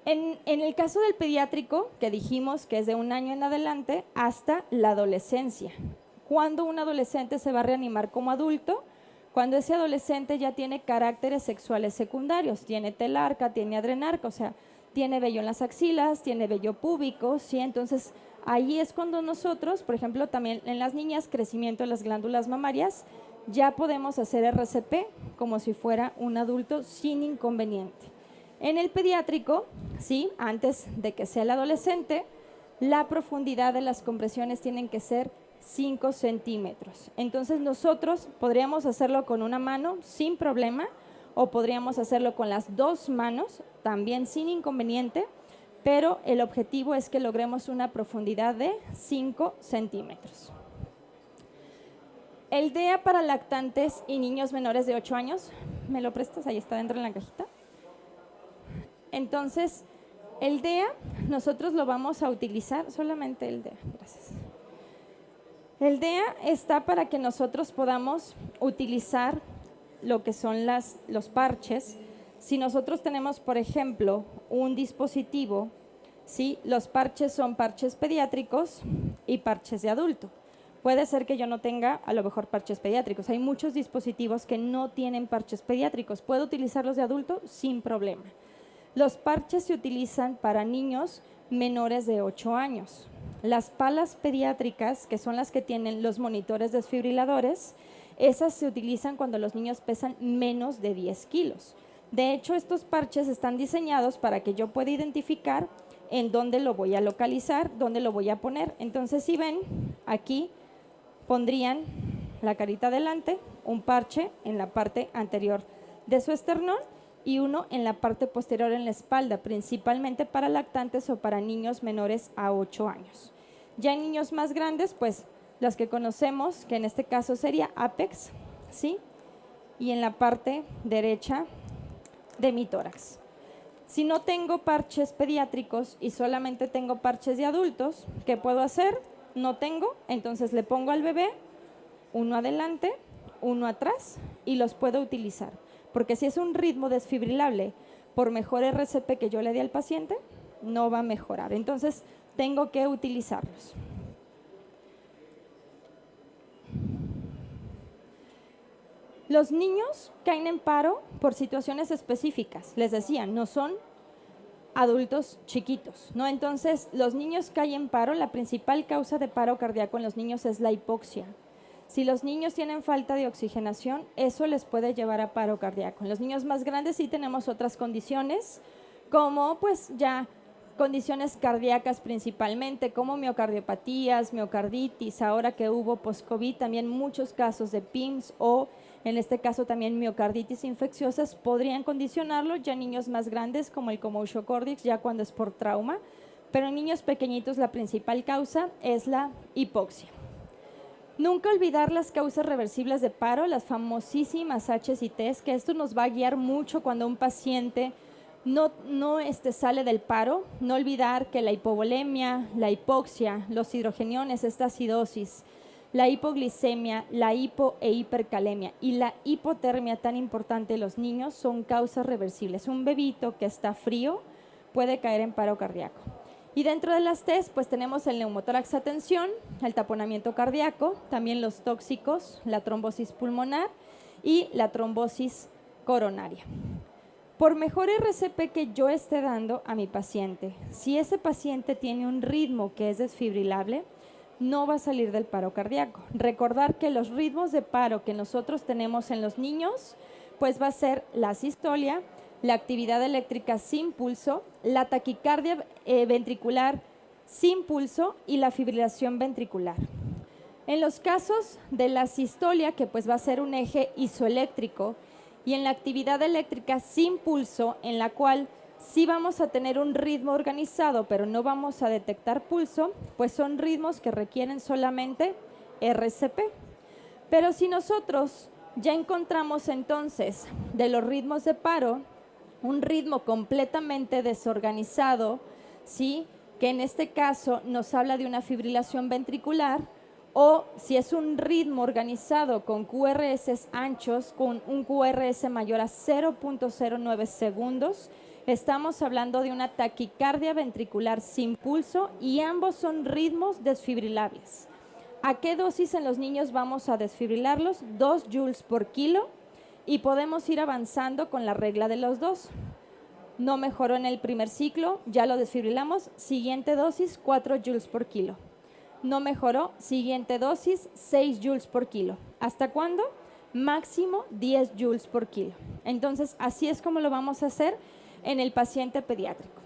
En el caso del pediátrico, que dijimos que es de 1 año en adelante hasta la adolescencia. ¿Cuándo un adolescente se va a reanimar como adulto? Cuando ese adolescente ya tiene caracteres sexuales secundarios, tiene telarca, tiene adrenarca, o sea, tiene vello en las axilas, tiene vello púbico, ¿sí? Entonces, ahí es cuando nosotros, por ejemplo, también en las niñas, crecimiento de las glándulas mamarias, ya podemos hacer RCP como si fuera un adulto sin inconveniente. En el pediátrico, ¿sí? Antes de que sea el adolescente, la profundidad de las compresiones tienen que ser 5 centímetros. Entonces nosotros podríamos hacerlo con una mano sin problema, o podríamos hacerlo con las 2 manos también sin inconveniente, pero el objetivo es que logremos una profundidad de 5 centímetros. El DEA para lactantes y niños menores de 8 años, ¿me lo prestas? Ahí está dentro en la cajita. Entonces, el DEA nosotros lo vamos a utilizar, solamente el DEA, gracias. El DEA está para que nosotros podamos utilizar lo que son los parches. Si nosotros tenemos, por ejemplo, un dispositivo, ¿sí? Los parches son parches pediátricos y parches de adulto. Puede ser que yo no tenga a lo mejor parches pediátricos. Hay muchos dispositivos que no tienen parches pediátricos. ¿Puedo utilizarlos de adulto? Sin problema. Los parches se utilizan para niños menores de 8 años. Las palas pediátricas, que son las que tienen los monitores desfibriladores, esas se utilizan cuando los niños pesan menos de 10 kilos. De hecho, estos parches están diseñados para que yo pueda identificar en dónde lo voy a localizar, dónde lo voy a poner. Entonces, si ven, aquí pondrían la carita adelante, un parche en la parte anterior de su esternón y uno en la parte posterior en la espalda, principalmente para lactantes o para niños menores a 8 años. Ya en niños más grandes, pues las que conocemos, que en este caso sería Apex, ¿sí? Y en la parte derecha de mi tórax. Si no tengo parches pediátricos y solamente tengo parches de adultos, ¿qué puedo hacer? No tengo, entonces le pongo al bebé uno adelante, uno atrás y los puedo utilizar. Porque si es un ritmo desfibrilable, por mejor RCP que yo le dé al paciente, no va a mejorar. Entonces, tengo que utilizarlos. Los niños caen en paro por situaciones específicas. Les decía, no son adultos chiquitos, ¿no? Entonces, los niños caen en paro. La principal causa de paro cardíaco en los niños es la hipoxia. Si los niños tienen falta de oxigenación, eso les puede llevar a paro cardíaco. En los niños más grandes sí tenemos otras condiciones, como pues ya condiciones cardíacas principalmente, como miocardiopatías, miocarditis, ahora que hubo post-COVID, también muchos casos de PIMS o en este caso también miocarditis infecciosas podrían condicionarlo, ya niños más grandes como el commotion cordis, ya cuando es por trauma, pero en niños pequeñitos la principal causa es la hipoxia. Nunca olvidar las causas reversibles de paro, las famosísimas H's y T's, que esto nos va a guiar mucho cuando un paciente no sale del paro. No olvidar que la hipovolemia, la hipoxia, los hidrogeniones, esta acidosis, la hipoglicemia, la hipo e hipercalemia y la hipotermia tan importante en los niños son causas reversibles. Un bebito que está frío puede caer en paro cardíaco. Y dentro de las T's, pues tenemos el neumotórax a tensión, el taponamiento cardíaco, también los tóxicos, la trombosis pulmonar y la trombosis coronaria. Por mejor RCP que yo esté dando a mi paciente, si ese paciente tiene un ritmo que es desfibrilable, no va a salir del paro cardíaco. Recordar que los ritmos de paro que nosotros tenemos en los niños, pues va a ser la sistolia, la actividad eléctrica sin pulso, la taquicardia ventricular sin pulso y la fibrilación ventricular. En los casos de la sistolia, que pues va a ser un eje isoeléctrico, y en la actividad eléctrica sin pulso, en la cual sí vamos a tener un ritmo organizado, pero no vamos a detectar pulso, pues son ritmos que requieren solamente RCP. Pero si nosotros ya encontramos entonces de los ritmos de paro, un ritmo completamente desorganizado, ¿sí?, que en este caso nos habla de una fibrilación ventricular, o si es un ritmo organizado con QRS anchos, con un QRS mayor a 0.09 segundos, estamos hablando de una taquicardia ventricular sin pulso y ambos son ritmos desfibrilables. ¿A qué dosis en los niños vamos a desfibrilarlos? 2 joules por kilo. Y podemos ir avanzando con la regla de los 2. No mejoró en el primer ciclo, ya lo desfibrilamos. Siguiente dosis, 4 joules por kilo. No mejoró, siguiente dosis, 6 joules por kilo. ¿Hasta cuándo? Máximo 10 joules por kilo. Entonces, así es como lo vamos a hacer en el paciente pediátrico.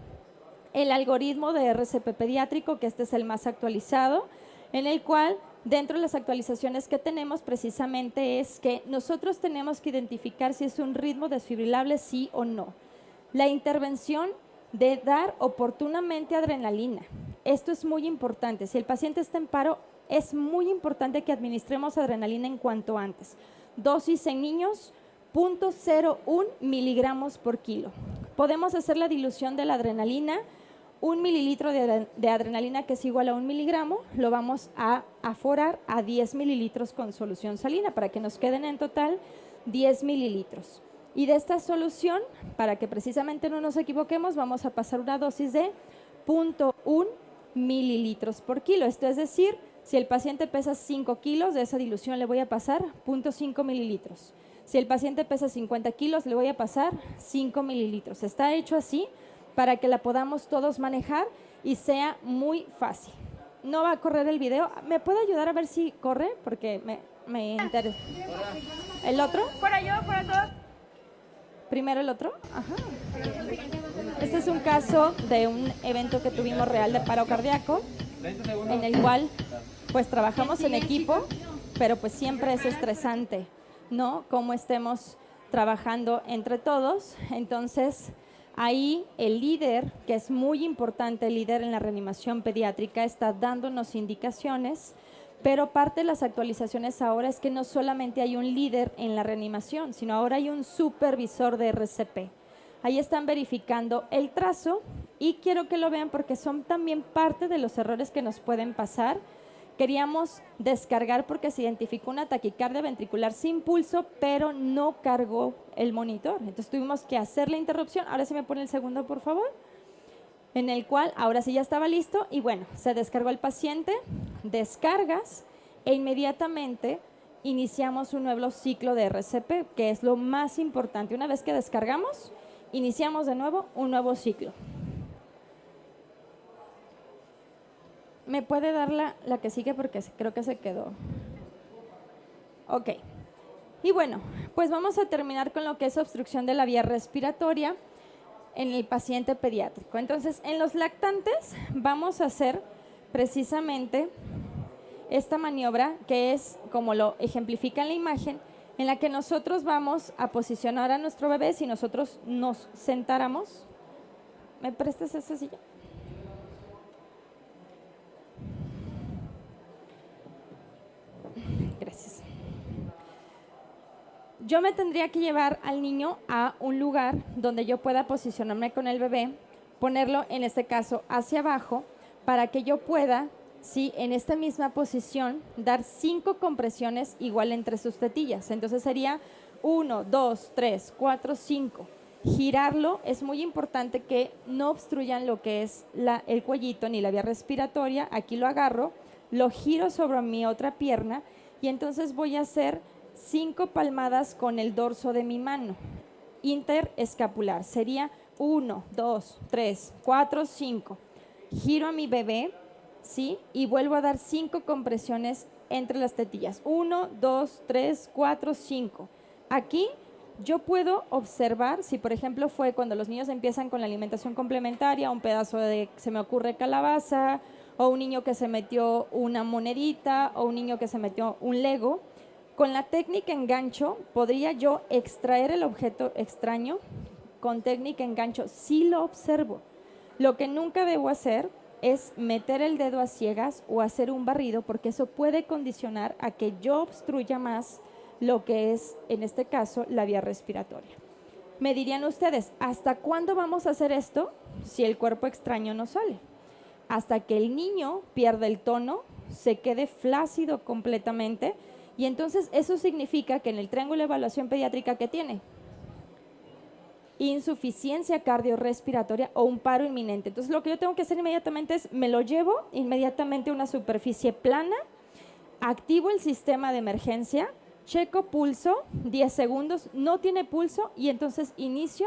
El algoritmo de RCP pediátrico, que este es el más actualizado, en el cual dentro de las actualizaciones que tenemos precisamente es que nosotros tenemos que identificar si es un ritmo desfibrilable sí o no. La intervención de dar oportunamente adrenalina. Esto es muy importante. Si el paciente está en paro, es muy importante que administremos adrenalina en cuanto antes. Dosis en niños, 0.01 miligramos por kilo. Podemos hacer la dilución de la adrenalina. 1 mililitro de adrenalina, que es igual a 1 miligramo, lo vamos a aforar a 10 mililitros con solución salina para que nos queden en total 10 mililitros. Y de esta solución, para que precisamente no nos equivoquemos, vamos a pasar una dosis de 0.1 mililitros por kilo. Esto es decir, si el paciente pesa 5 kilos, de esa dilución le voy a pasar 0.5 mililitros. Si el paciente pesa 50 kilos, le voy a pasar 5 mililitros. Está hecho así para que la podamos todos manejar y sea muy fácil. No va a correr el video. ¿Me puede ayudar a ver si corre? Porque me interesa. ¿El otro? Para yo, para todos. ¿Primero el otro? Ajá. Este es un caso de un evento que tuvimos real de paro cardíaco, en el cual pues trabajamos en equipo, pero pues siempre es estresante, ¿no? Cómo estemos trabajando entre todos. Entonces, ahí el líder, que es muy importante, el líder en la reanimación pediátrica, está dándonos indicaciones, pero parte de las actualizaciones ahora es que no solamente hay un líder en la reanimación, sino ahora hay un supervisor de RCP. Ahí están verificando el trazo y quiero que lo vean porque son también parte de los errores que nos pueden pasar. Queríamos descargar porque se identificó una taquicardia ventricular sin pulso, pero no cargó el monitor. Entonces tuvimos que hacer la interrupción. Ahora sí me pone el segundo, por favor. En el cual ahora sí ya estaba listo y bueno, se descargó el paciente, descargas e inmediatamente iniciamos un nuevo ciclo de RCP, que es lo más importante. Una vez que descargamos, iniciamos de nuevo un nuevo ciclo. ¿Me puede dar la que sigue? Porque creo que se quedó. Ok. Y bueno, pues vamos a terminar con lo que es obstrucción de la vía respiratoria en el paciente pediátrico. Entonces, en los lactantes vamos a hacer precisamente esta maniobra que es, como lo ejemplifica en la imagen, en la que nosotros vamos a posicionar a nuestro bebé si nosotros nos sentáramos. ¿Me prestas esa silla? Gracias. Yo me tendría que llevar al niño a un lugar donde yo pueda posicionarme con el bebé, ponerlo en este caso hacia abajo, para que yo pueda, sí, en esta misma posición, dar 5 compresiones igual entre sus tetillas. Entonces sería 1, 2, 3, 4, 5. Girarlo, es muy importante que no obstruyan lo que es el cuellito ni la vía respiratoria. Aquí lo agarro, lo giro sobre mi otra pierna y entonces voy a hacer 5 palmadas con el dorso de mi mano, interescapular. Sería 1, 2, 3, 4, 5. Giro a mi bebé, ¿sí? Y vuelvo a dar 5 compresiones entre las tetillas. 1, 2, 3, 4, 5. Aquí yo puedo observar, si por ejemplo fue cuando los niños empiezan con la alimentación complementaria, un pedazo de, se me ocurre, calabaza, o un niño que se metió una monedita, o un niño que se metió un Lego. Con la técnica engancho, podría yo extraer el objeto extraño. Con técnica engancho, sí lo observo. Lo que nunca debo hacer es meter el dedo a ciegas o hacer un barrido, porque eso puede condicionar a que yo obstruya más lo que es, en este caso, la vía respiratoria. Me dirían ustedes, ¿hasta cuándo vamos a hacer esto si el cuerpo extraño no sale? Hasta que el niño pierda el tono, se quede flácido completamente. Y entonces eso significa que en el triángulo de evaluación pediátrica, ¿qué tiene? Insuficiencia cardiorrespiratoria o un paro inminente. Entonces lo que yo tengo que hacer inmediatamente es, me lo llevo inmediatamente a una superficie plana, activo el sistema de emergencia, checo pulso, 10 segundos, no tiene pulso y entonces inicio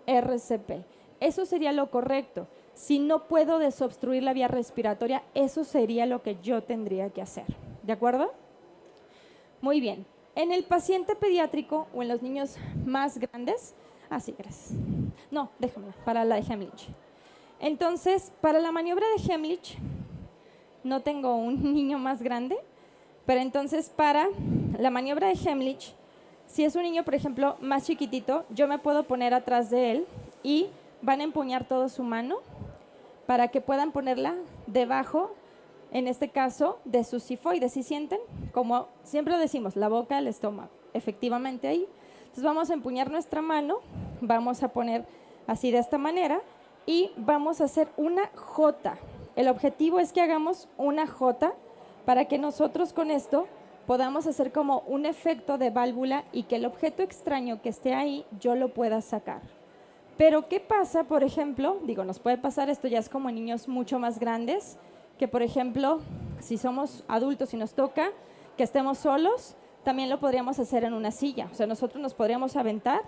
RCP. Eso sería lo correcto. Si no puedo desobstruir la vía respiratoria, eso sería lo que yo tendría que hacer. ¿De acuerdo? Muy bien. En el paciente pediátrico o en los niños más grandes, sí, gracias. No, déjamela, para la de Hemlich. Entonces, para la maniobra de Hemlich, no tengo un niño más grande, pero entonces para la maniobra de Hemlich, si es un niño, por ejemplo, más chiquitito, yo me puedo poner atrás de él y van a empuñar toda su mano para que puedan ponerla debajo, en este caso, de su sifoides. ¿Sí sienten? Como siempre decimos, la boca, el estómago, efectivamente ahí. Entonces vamos a empuñar nuestra mano, vamos a poner así de esta manera y vamos a hacer una J. El objetivo es que hagamos una J para que nosotros con esto podamos hacer como un efecto de válvula y que el objeto extraño que esté ahí yo lo pueda sacar. Pero ¿qué pasa, por ejemplo? Digo, nos puede pasar, esto ya es como en niños mucho más grandes, que por ejemplo, si somos adultos y nos toca que estemos solos, también lo podríamos hacer en una silla. O sea, nosotros nos podríamos aventar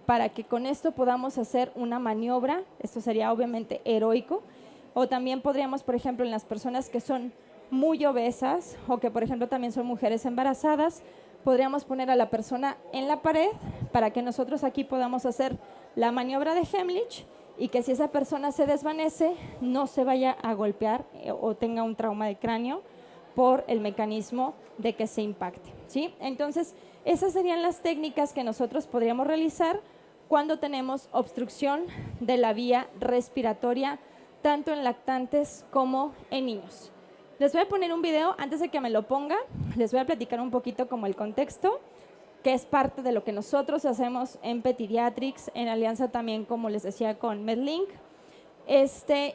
para que con esto podamos hacer una maniobra. Esto sería obviamente heroico. O también podríamos, por ejemplo, en las personas que son muy obesas o que, por ejemplo, también son mujeres embarazadas, podríamos poner a la persona en la pared para que nosotros aquí podamos hacer la maniobra de Hemlich y que si esa persona se desvanece no se vaya a golpear o tenga un trauma de cráneo por el mecanismo de que se impacte, ¿sí? Entonces, esas serían las técnicas que nosotros podríamos realizar cuando tenemos obstrucción de la vía respiratoria, tanto en lactantes como en niños. Les voy a poner un video, antes de que me lo ponga, les voy a platicar un poquito como el contexto. que es parte de lo que nosotros hacemos en Petidiatrics, en alianza también, como les decía, con MedLink.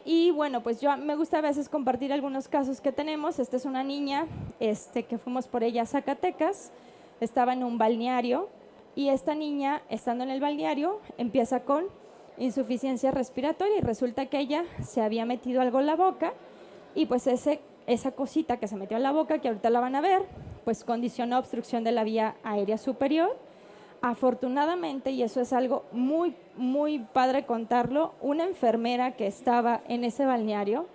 Y bueno, pues yo me gusta a veces compartir algunos casos que tenemos. Esta es una niña que fuimos por ella a Zacatecas, estaba en un balneario y esta niña, estando en el balneario, empieza con insuficiencia respiratoria y resulta que ella se había metido algo en la boca y pues esa cosita que se metió en la boca, que ahorita la van a ver, pues condicionó obstrucción de la vía aérea superior. Afortunadamente, y eso es algo muy, muy padre contarlo, una enfermera que estaba en ese balneario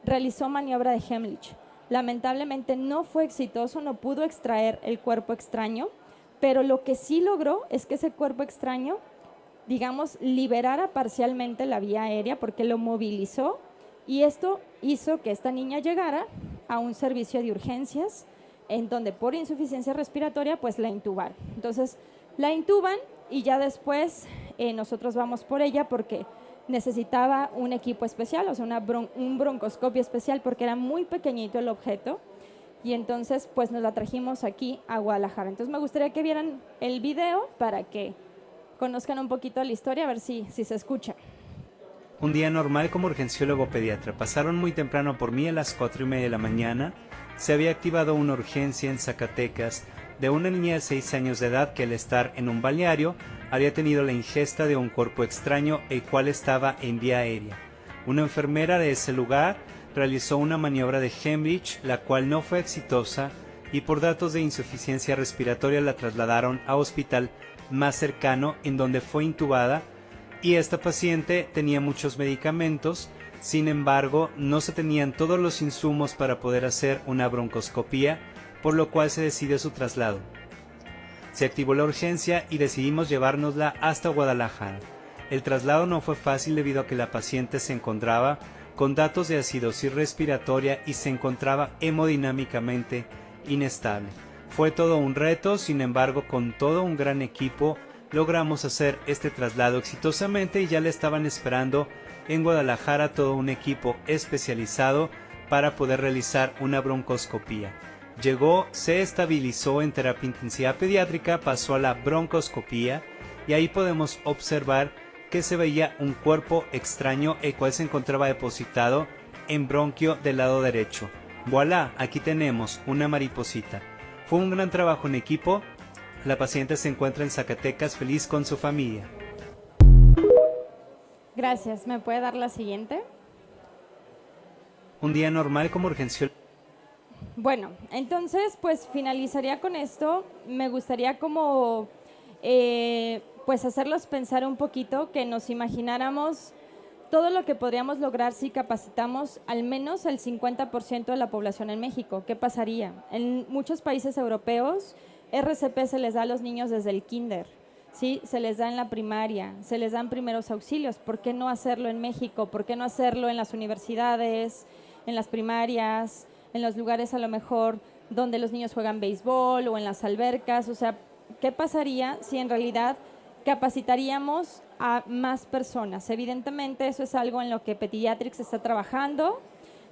realizó maniobra de Heimlich. Lamentablemente no fue exitoso, no pudo extraer el cuerpo extraño, pero lo que sí logró es que ese cuerpo extraño, digamos, liberara parcialmente la vía aérea porque lo movilizó y esto hizo que esta niña llegara a un servicio de urgencias en donde por insuficiencia respiratoria pues la intubaron. Entonces la intuban y ya después nosotros vamos por ella porque necesitaba un equipo especial, o sea, un broncoscopio especial porque era muy pequeñito el objeto y entonces pues nos la trajimos aquí a Guadalajara. Entonces me gustaría que vieran el video para que conozcan un poquito la historia, a ver si se escucha. Un día normal como urgenciólogo pediatra. Pasaron muy temprano por mí a las 4:30 de la mañana. Se había activado una urgencia en Zacatecas de una niña de 6 años de edad que al estar en un balneario había tenido la ingesta de un cuerpo extraño el cual estaba en vía aérea. Una enfermera de ese lugar realizó una maniobra de Heimlich, la cual no fue exitosa y por datos de insuficiencia respiratoria la trasladaron a hospital más cercano en donde fue intubada y esta paciente tenía muchos medicamentos, sin embargo no se tenían todos los insumos para poder hacer una broncoscopía, por lo cual se decidió su traslado. Se activó la urgencia y decidimos llevárnosla hasta Guadalajara. El traslado no fue fácil debido a que la paciente se encontraba con datos de acidosis respiratoria y se encontraba hemodinámicamente inestable. Fue todo un reto, sin embargo con todo un gran equipo logramos hacer este traslado exitosamente y ya le estaban esperando en Guadalajara todo un equipo especializado para poder realizar una broncoscopía. Llegó, se estabilizó en terapia intensiva pediátrica, pasó a la broncoscopía y ahí podemos observar que se veía un cuerpo extraño el cual se encontraba depositado en bronquio del lado derecho. Voilà, aquí tenemos una mariposita. Fue un gran trabajo en equipo. La paciente se encuentra en Zacatecas feliz con su familia. Gracias. ¿Me puede dar la siguiente? Un día normal como urgenciólogo. Bueno, entonces pues finalizaría con esto. Me gustaría como pues hacerlos pensar un poquito, que nos imagináramos todo lo que podríamos lograr si capacitamos al menos el 50% de la población en México. ¿Qué pasaría? En muchos países europeos RCP se les da a los niños desde el kinder, ¿sí? Se les da en la primaria, se les dan primeros auxilios. ¿Por qué no hacerlo en México? ¿Por qué no hacerlo en las universidades, en las primarias, en los lugares a lo mejor donde los niños juegan béisbol o en las albercas? O sea, ¿qué pasaría si en realidad capacitaríamos a más personas? Evidentemente eso es algo en lo que Petidiatrics está trabajando.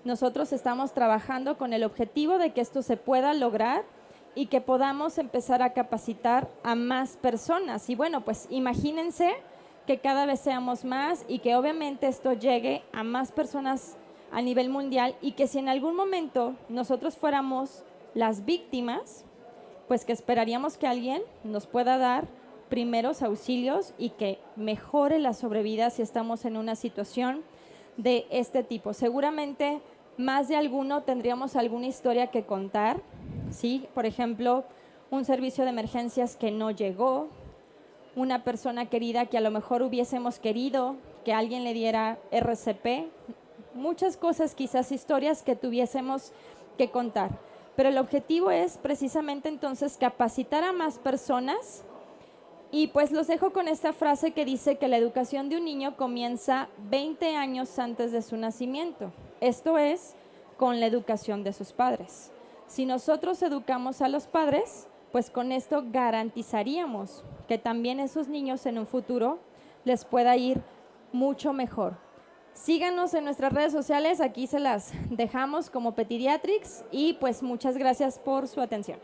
Nosotros estamos trabajando con el objetivo de que esto se pueda lograr y que podamos empezar a capacitar a más personas. Y bueno, pues imagínense que cada vez seamos más y que obviamente esto llegue a más personas a nivel mundial y que si en algún momento nosotros fuéramos las víctimas, pues que esperaríamos que alguien nos pueda dar primeros auxilios y que mejore la sobrevida si estamos en una situación de este tipo. Seguramente más de alguno tendríamos alguna historia que contar, ¿sí? Por ejemplo, un servicio de emergencias que no llegó, una persona querida que a lo mejor hubiésemos querido que alguien le diera RCP, muchas cosas, quizás historias que tuviésemos que contar. Pero el objetivo es precisamente entonces capacitar a más personas. Y pues los dejo con esta frase que dice que la educación de un niño comienza 20 años antes de su nacimiento. Esto es con la educación de sus padres. Si nosotros educamos a los padres, pues con esto garantizaríamos que también esos niños en un futuro les pueda ir mucho mejor. Síganos en nuestras redes sociales, aquí se las dejamos como Petidiatrics y pues muchas gracias por su atención.